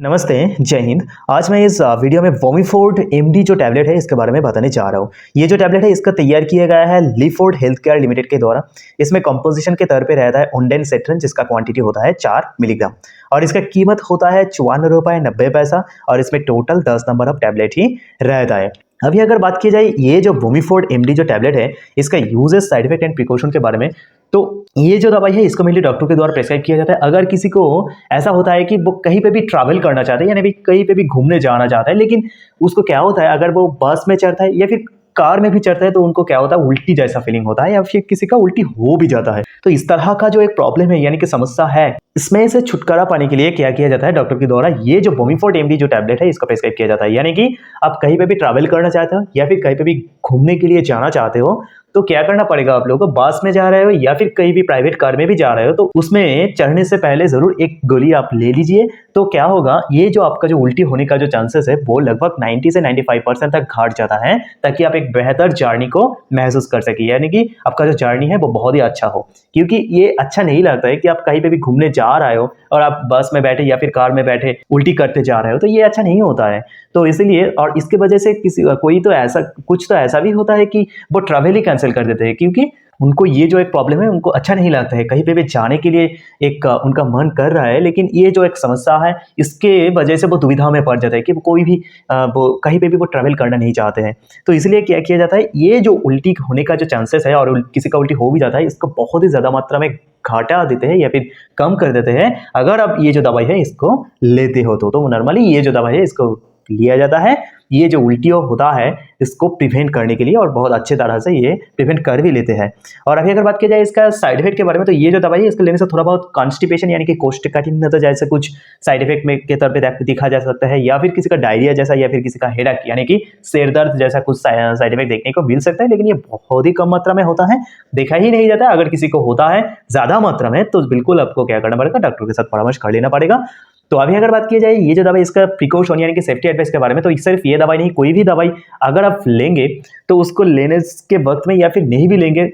नमस्ते, जय हिंद। आज मैं इस वीडियो में वोमिफोर्ड एमडी जो टैबलेट है इसके बारे में बताने जा रहा हूँ। ये जो टैबलेट है इसका तैयार किया गया है लीफोर्ड हेल्थ केयर लिमिटेड के द्वारा। इसमें कंपोजिशन के तौर पे रहता है ओंडेनसेट्रिन, जिसका क्वांटिटी होता है 4 मिलीग्राम और इसका कीमत होता है 54 रुपये 90 पैसा और इसमें टोटल 10 नंबर ऑफ टैबलेट ही रहता है। अभी अगर बात की जाए ये जो वोमिफोर्ड एमडी जो टैबलेट है इसका uses, side effect and precaution के बारे में, तो ये जो दवाई है इसको मेनली डॉक्टर के द्वारा प्रेस्क्राइब किया जाता है। अगर किसी को ऐसा होता है कि वो कहीं पे भी ट्रैवल करना चाहते हैं, यानी भी कहीं पे भी घूमने जाना चाहता है, लेकिन उसको क्या होता है अगर वो बस में चढ़ता है या फिर कार में भी चढ़ता है तो उनको क्या होता है उल्टी जैसा फीलिंग होता है या फिर किसी का उल्टी हो भी जाता है। तो इस तरह का जो एक प्रॉब्लम है यानी कि समस्या है, इसमें से छुटकारा पाने के लिए क्या किया जाता है डॉक्टर के द्वारा, ये जो वोमिफोर्ड एमडी जो टैबलेट है इसका प्रेस्क्राइब किया जाता है। यानी कि आप कहीं पे भी ट्रैवल करना चाहते हो या फिर कहीं पे भी घूमने के लिए जाना चाहते हो तो क्या करना पड़ेगा आप लोगों को, बस में जा रहे हो या फिर कहीं भी प्राइवेट कार में भी जा रहे हो तो उसमें चढ़ने से पहले जरूर एक गोली आप ले लीजिए। तो क्या होगा, ये जो आपका जो उल्टी होने का जो चांसेस है वो लगभग 90 से 95% तक घट जाता है, ताकि आप एक बेहतर जर्नी को महसूस कर सके, यानी कि आपका जो जर्नी है वो बहुत ही अच्छा हो। क्योंकि ये अच्छा नहीं लगता है कि आप कहीं पे भी घूमने जा रहे हो और आप बस में बैठे या फिर कार में बैठे उल्टी करते जा रहे हो, तो ये अच्छा नहीं होता है। तो इसलिए और इसके वजह से किसी कोई तो ऐसा कुछ तो ऐसा भी होता है कि वो ट्रैवल ही कैंसिल कर देते हैं, क्योंकि उनको ये जो एक प्रॉब्लम है उनको अच्छा नहीं लगता है, कहीं पे भी जाने के लिए एक उनका मन कर रहा है, लेकिन ये जो एक समस्या है इसके वजह से वो दुविधा में पड़ जाता है कि वो कोई भी वो कहीं पे भी वो ट्रैवल करना नहीं चाहते हैं। तो इसलिए क्या किया जाता है, ये जो उल्टी होने का जो चांसेस है और किसी का उल्टी हो भी जाता है, इसको बहुत ही ज़्यादा मात्रा में घटा देते हैं या फिर कम कर देते हैं अगर आप ये जो दवाई है इसको लेते हो। तो नॉर्मली ये जो दवाई है इसको लिया जाता है, ये जो उल्टी होता है इसको प्रिवेंट करने के लिए, और बहुत अच्छे तरह से ये प्रिवेंट कर भी लेते हैं। और अभी अगर बात की जाए इसका साइड इफेक्ट के बारे में, तो ये जो दवाई है इसको लेने से थोड़ा बहुत कॉन्स्टिपेशन यानी कि कोष्ठकाठिन्यता जैसे कुछ साइड इफेक्ट में के तौर पे दिखा जा सकता है, या फिर किसी का डायरिया जैसा या फिर किसी का हेडेक यानी कि सिर दर्द जैसा कुछ साइड इफेक्ट देखने को मिल सकता है, लेकिन ये बहुत ही कम मात्रा में होता है, देखा ही नहीं जाता। अगर किसी को होता है ज्यादा मात्रा में तो बिल्कुल आपको क्या करना पड़ेगा, डॉक्टर के साथ परामर्श कर लेना पड़ेगा। तो अभी अगर बात की जाए ये जो दवाई इसका प्रिकॉशन यानी कि सेफ्टी एडवाइस के बारे में, तो सिर्फ ये दवाई नहीं, कोई भी दवाई अगर आप लेंगे तो उसको लेने के वक्त में या फिर नहीं भी लेंगे,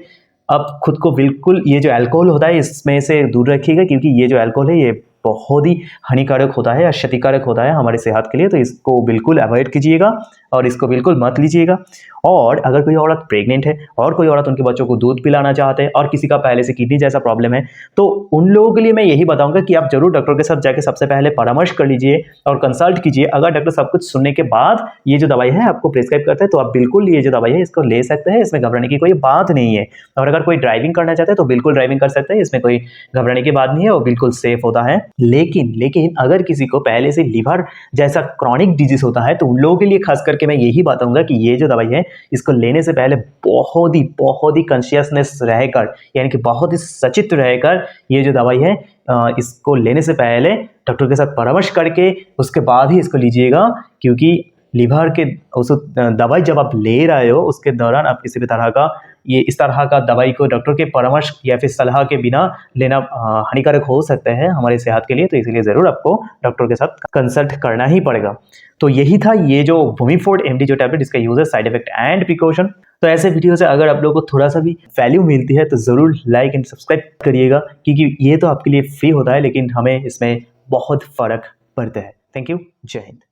आप खुद को बिल्कुल ये जो अल्कोहल होता है इसमें से दूर रखिएगा, क्योंकि ये जो अल्कोहल है ये बहुत ही हानिकारक होता है या क्षतिकारक होता है हमारे सेहत के लिए। तो इसको बिल्कुल अवॉइड कीजिएगा और इसको बिल्कुल मत लीजिएगा। और अगर कोई औरत प्रेग्नेंट है और कोई औरत उनके बच्चों को दूध पिलाना चाहते हैं और किसी का पहले से किडनी जैसा प्रॉब्लम है, तो उन लोगों के लिए मैं यही बताऊंगा कि आप जरूर डॉक्टर के साथ जाके सबसे पहले परामर्श कर लीजिए और कंसल्ट कीजिए। अगर डॉक्टर सब कुछ सुनने के बाद ये जो दवाई है आपको प्रिस्क्राइब करते हैं तो आप बिल्कुल ये जो दवाई है इसको ले सकते हैं, इसमें घबराने की कोई बात नहीं है। और अगर कोई ड्राइविंग करना चाहते हैं तो बिल्कुल ड्राइविंग कर सकते हैं, इसमें कोई घबराने की बात नहीं है, वो बिल्कुल सेफ होता है। लेकिन अगर किसी को पहले से लिवर जैसा क्रॉनिक डिजीज होता है तो उन लोगों के लिए खास करके मैं यही बताऊंगा कि ये जो दवाई है इसको लेने से पहले बहुत ही कॉन्शियसनेस रहकर यानी कि बहुत ही सचेत रहकर ये जो दवाई है इसको लेने से पहले डॉक्टर के साथ परामर्श करके उसके बाद ही इसको लीजिएगा। क्योंकि लिवर के उस दवाई जब आप ले रहे हो उसके दौरान आप किसी भी तरह का इस तरह का दवाई को डॉक्टर के परामर्श या फिर सलाह के बिना लेना हानिकारक हो सकता है हमारे सेहत के लिए। तो इसलिए ज़रूर आपको डॉक्टर के साथ कंसल्ट करना ही पड़ेगा। तो यही था ये जो वोमिफोर्ड एमडी जो टैबलेट, इसका uses, side effect and precaution. तो ऐसे वीडियो से अगर आप लोगों को थोड़ा सा भी वैल्यू मिलती है तो ज़रूर लाइक एंड सब्सक्राइब करिएगा, क्योंकि ये तो आपके लिए फ्री होता है लेकिन हमें इसमें बहुत फ़र्क पड़ता है। थैंक यू, जय हिंद।